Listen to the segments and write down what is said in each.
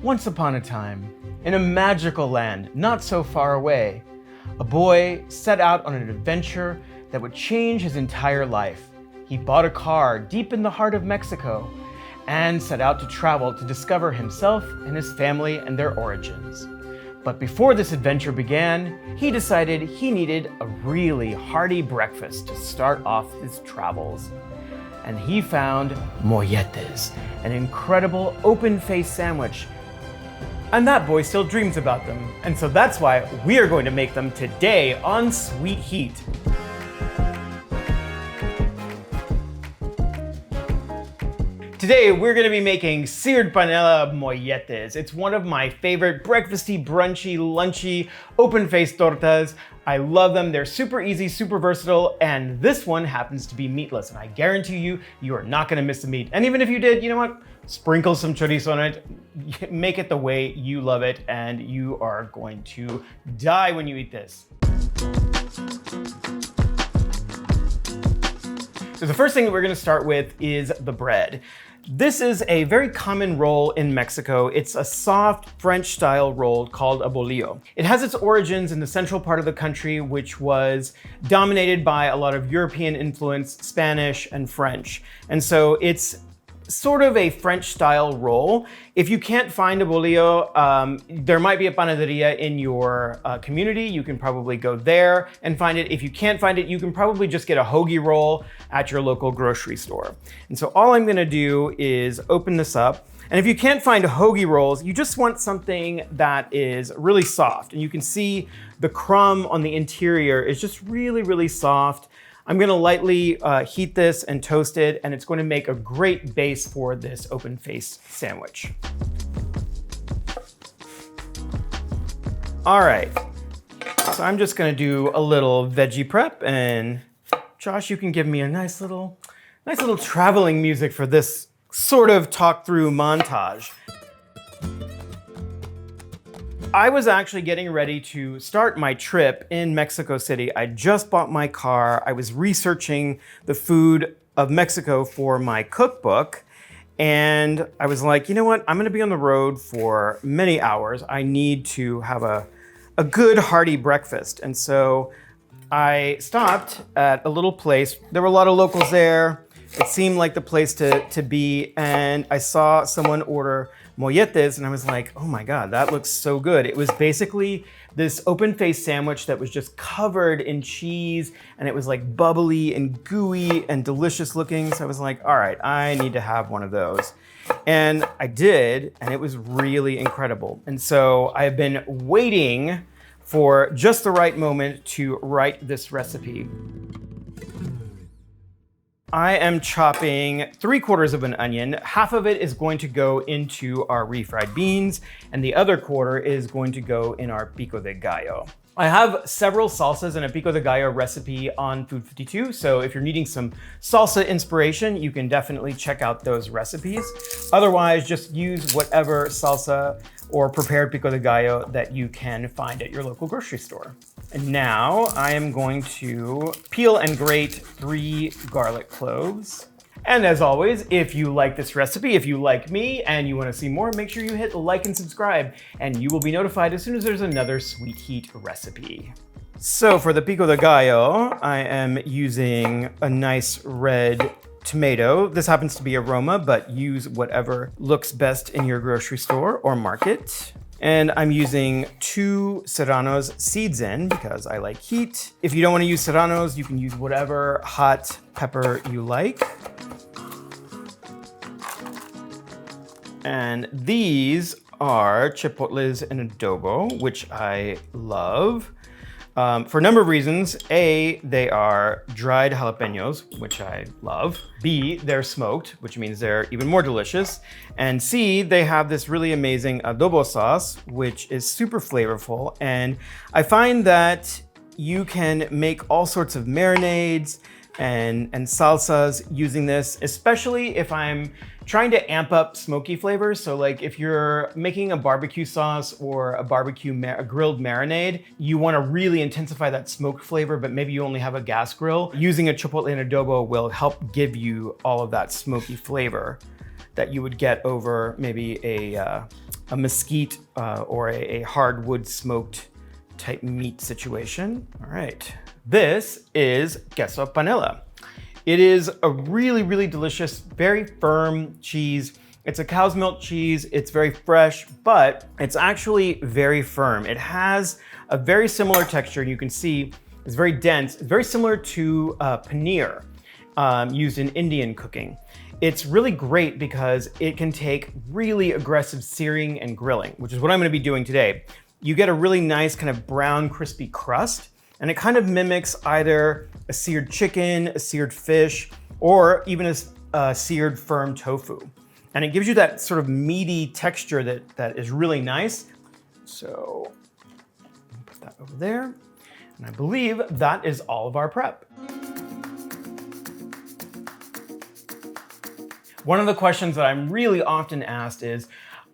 Once upon a time, in a magical land not so far away, a boy set out on an adventure that would change his entire life. He bought a car deep in the heart of Mexico and set out to travel to discover himself and his family and their origins. But before this adventure began, he decided he needed a really hearty breakfast to start off his travels. And he found molletes, an incredible open-faced sandwich. And that boy still dreams about them. And so that's why we are going to make them today on Sweet Heat. Today, we're gonna be making seared panela molletes. It's one of my favorite breakfasty, brunchy, lunchy, open-faced tortas. I love them. They're super easy, super versatile, and this one happens to be meatless, and I guarantee you, you are not gonna miss the meat. And even if you did, you know what? Sprinkle some chorizo on it, make it the way you love it, and you are going to die when you eat this. So the first thing that we're gonna start with is the bread. This is a very common roll in Mexico. It's a soft French-style roll called a bolillo. It has its origins in the central part of the country, which was dominated by a lot of European influence, Spanish and French. And so it's sort of a French-style roll. If you can't find a bolillo, there might be a panaderia in your community. You can probably go there and find it. If you can't find it, you can probably just get a hoagie roll at your local grocery store. And so all I'm gonna do is open this up. And if you can't find hoagie rolls, you just want something that is really soft. And you can see the crumb on the interior is just really, really soft. I'm gonna lightly heat this and toast it, and it's going to make a great base for this open-faced sandwich. All right, so I'm just gonna do a little veggie prep, and Josh, you can give me a nice little traveling music for this sort of talk through montage. I was actually getting ready to start my trip in Mexico City. I just bought my car. I was researching the food of Mexico for my cookbook. And I was like, you know what? I'm gonna be on the road for many hours. I need to have a good hearty breakfast. And so I stopped at a little place. There were a lot of locals there. It seemed like the place to be. And I saw someone order molletes, and I was like, oh my God, that looks so good. It was basically this open-faced sandwich that was just covered in cheese, and it was like bubbly and gooey and delicious looking. So I was like, all right, I need to have one of those. And I did, and it was really incredible. And so I have been waiting for just the right moment to write this recipe. I am chopping 3/4 of an onion. Half of it is going to go into our refried beans, and the other quarter is going to go in our pico de gallo. I have several salsas and a pico de gallo recipe on Food 52, so if you're needing some salsa inspiration, you can definitely check out those recipes. Otherwise, just use whatever salsa or prepared pico de gallo that you can find at your local grocery store. And now I am going to peel and grate 3 garlic cloves. And as always, if you like this recipe, if you like me and you want to see more, make sure you hit like and subscribe, and you will be notified as soon as there's another Sweet Heat recipe. So for the pico de gallo, I am using a nice red tomato. This happens to be Aroma, but use whatever looks best in your grocery store or market. And I'm using 2 serranos seeds in because I like heat. If you don't want to use serranos, you can use whatever hot pepper you like. And these are chipotles and adobo, which I love. For a number of reasons. A, they are dried jalapenos, which I love. B, they're smoked, which means they're even more delicious. And C, they have this really amazing adobo sauce, which is super flavorful. And I find that you can make all sorts of marinades and salsas using this, especially if I'm trying to amp up smoky flavors. So like if you're making a barbecue sauce or a grilled marinade, you wanna really intensify that smoked flavor, but maybe you only have a gas grill. Using a chipotle and adobo will help give you all of that smoky flavor that you would get over maybe a a mesquite or a hardwood smoked type meat situation. All right, this is queso panela. It is a really, really delicious, very firm cheese. It's a cow's milk cheese. It's very fresh, but it's actually very firm. It has a very similar texture, and you can see it's very dense. It's very similar to paneer used in Indian cooking. It's really great because it can take really aggressive searing and grilling, which is what I'm gonna be doing today. You get a really nice kind of brown, crispy crust, and it kind of mimics either a seared chicken, a seared fish, or even a seared firm tofu. And it gives you that sort of meaty texture that is really nice. So put that over there. And I believe that is all of our prep. One of the questions that I'm really often asked is,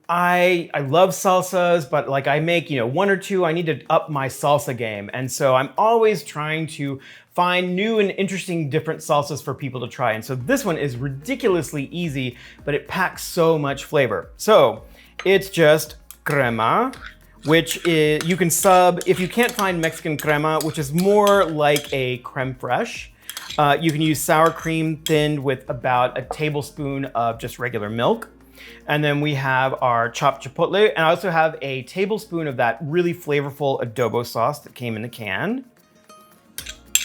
I love salsas, but like I make, one or two, I need to up my salsa game. And so I'm always trying to find new and interesting different salsas for people to try. And so this one is ridiculously easy, but it packs so much flavor. So it's just crema, which is, you can sub, if you can't find Mexican crema, which is more like a creme fraiche, you can use sour cream thinned with about a tablespoon of just regular milk. And then we have our chopped chipotle, and I also have a tablespoon of that really flavorful adobo sauce that came in the can.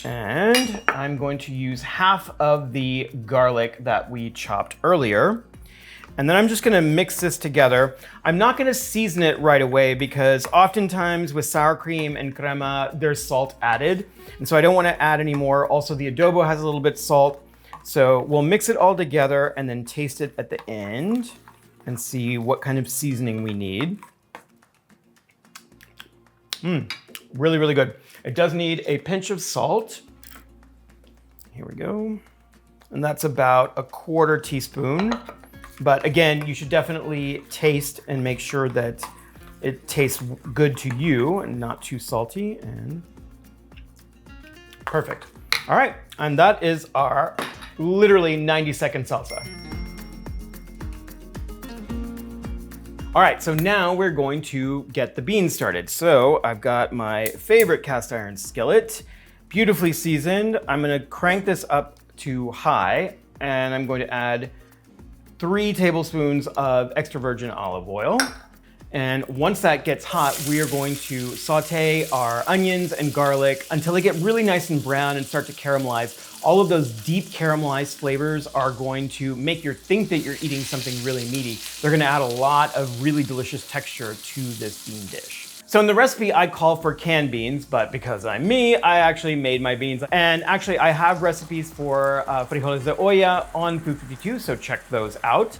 And I'm going to use half of the garlic that we chopped earlier. And then I'm just gonna mix this together. I'm not gonna season it right away because oftentimes with sour cream and crema, there's salt added. And so I don't wanna add any more. Also, the adobo has a little bit salt. So we'll mix it all together and then taste it at the end and see what kind of seasoning we need. Really, really good. It does need a pinch of salt. Here we go. And that's about a 1/4 teaspoon. But again, you should definitely taste and make sure that it tastes good to you and not too salty. And perfect. All right, and that is our literally 90-second salsa. All right, so now we're going to get the beans started. So I've got my favorite cast iron skillet, beautifully seasoned. I'm gonna crank this up to high, and I'm going to add 3 tablespoons of extra virgin olive oil. And once that gets hot, we are going to saute our onions and garlic until they get really nice and brown and start to caramelize. All of those deep caramelized flavors are going to make you think that you're eating something really meaty. They're gonna add a lot of really delicious texture to this bean dish. So in the recipe, I call for canned beans, but because I'm me, I actually made my beans. And actually, I have recipes for frijoles de olla on Food 52, so check those out.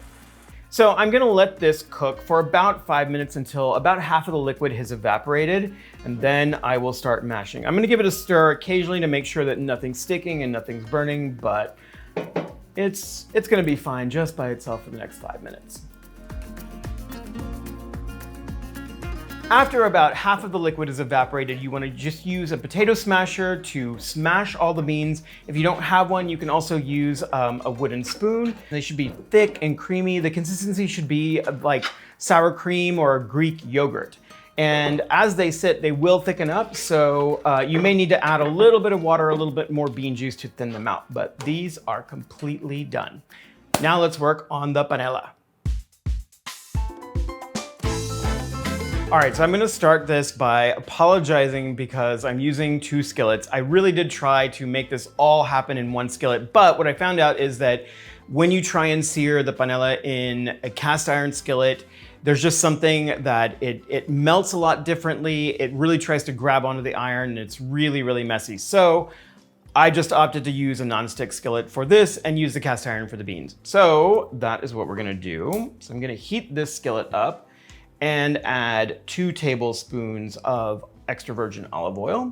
So I'm gonna let this cook for about 5 minutes until about half of the liquid has evaporated, and then I will start mashing. I'm gonna give it a stir occasionally to make sure that nothing's sticking and nothing's burning, but it's gonna be fine just by itself for the next 5 minutes. After about half of the liquid is evaporated, you want to just use a potato smasher to smash all the beans. If you don't have one, you can also use a wooden spoon. They should be thick and creamy. The consistency should be like sour cream or Greek yogurt. And as they sit, they will thicken up. So you may need to add a little bit of water, a little bit more bean juice to thin them out. But these are completely done. Now let's work on the panela. All right, so I'm gonna start this by apologizing because I'm using 2 skillets. I really did try to make this all happen in 1 skillet, but what I found out is that when you try and sear the panela in a cast iron skillet, there's just something that it melts a lot differently. It really tries to grab onto the iron, and it's really, really messy. So I just opted to use a nonstick skillet for this and use the cast iron for the beans. So that is what we're gonna do. So I'm gonna heat this skillet up and add 2 tablespoons of extra virgin olive oil.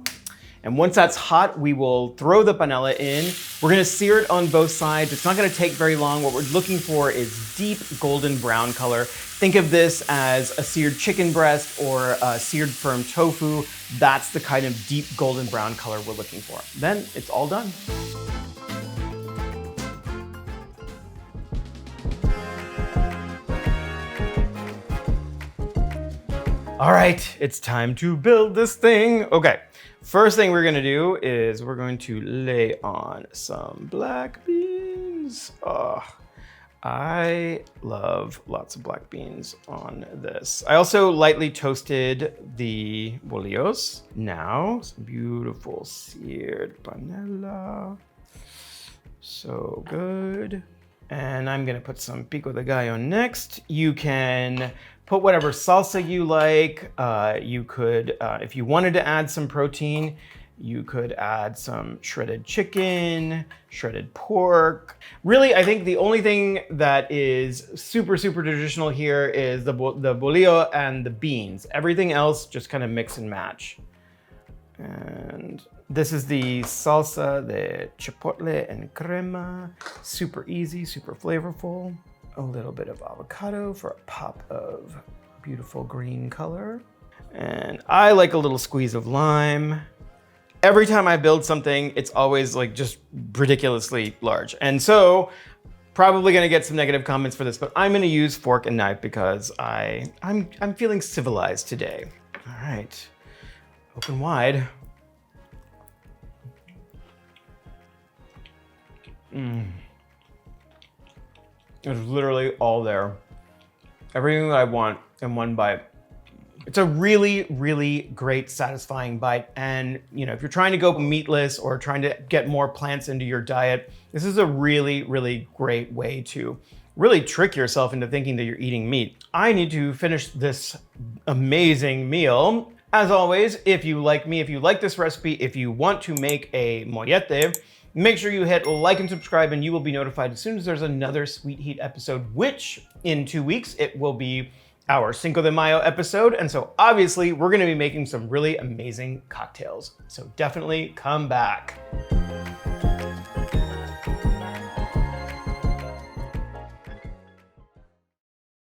And once that's hot, we will throw the panela in. We're gonna sear it on both sides. It's not gonna take very long. What we're looking for is deep golden brown color. Think of this as a seared chicken breast or a seared firm tofu. That's the kind of deep golden brown color we're looking for. Then it's all done. All right, it's time to build this thing. Okay, first thing we're gonna do is we're going to lay on some black beans. Oh, I love lots of black beans on this. I also lightly toasted the bolillos. Now, some beautiful seared panela. So good. And I'm gonna put some pico de gallo next. You can put whatever salsa you like. You could, if you wanted to add some protein, you could add some shredded chicken, shredded pork. Really, I think the only thing that is super, super traditional here is the bolillo and the beans. Everything else, just kind of mix and match. And this is the salsa, the chipotle and crema. Super easy, super flavorful. A little bit of avocado for a pop of beautiful green color. And I like a little squeeze of lime. Every time I build something, it's always like just ridiculously large. And so probably gonna get some negative comments for this, but I'm gonna use fork and knife because I'm feeling civilized today. All right, open wide. It's literally all there. Everything that I want in one bite. It's a really, really great, satisfying bite. And you know, if you're trying to go meatless or trying to get more plants into your diet, this is a really, really great way to really trick yourself into thinking that you're eating meat. I need to finish this amazing meal. As always, if you like me, if you like this recipe, if you want to make a mollete, make sure you hit like and subscribe and you will be notified as soon as there's another Sweet Heat episode, which in 2 weeks, it will be our Cinco de Mayo episode. And so obviously we're gonna be making some really amazing cocktails. So definitely come back.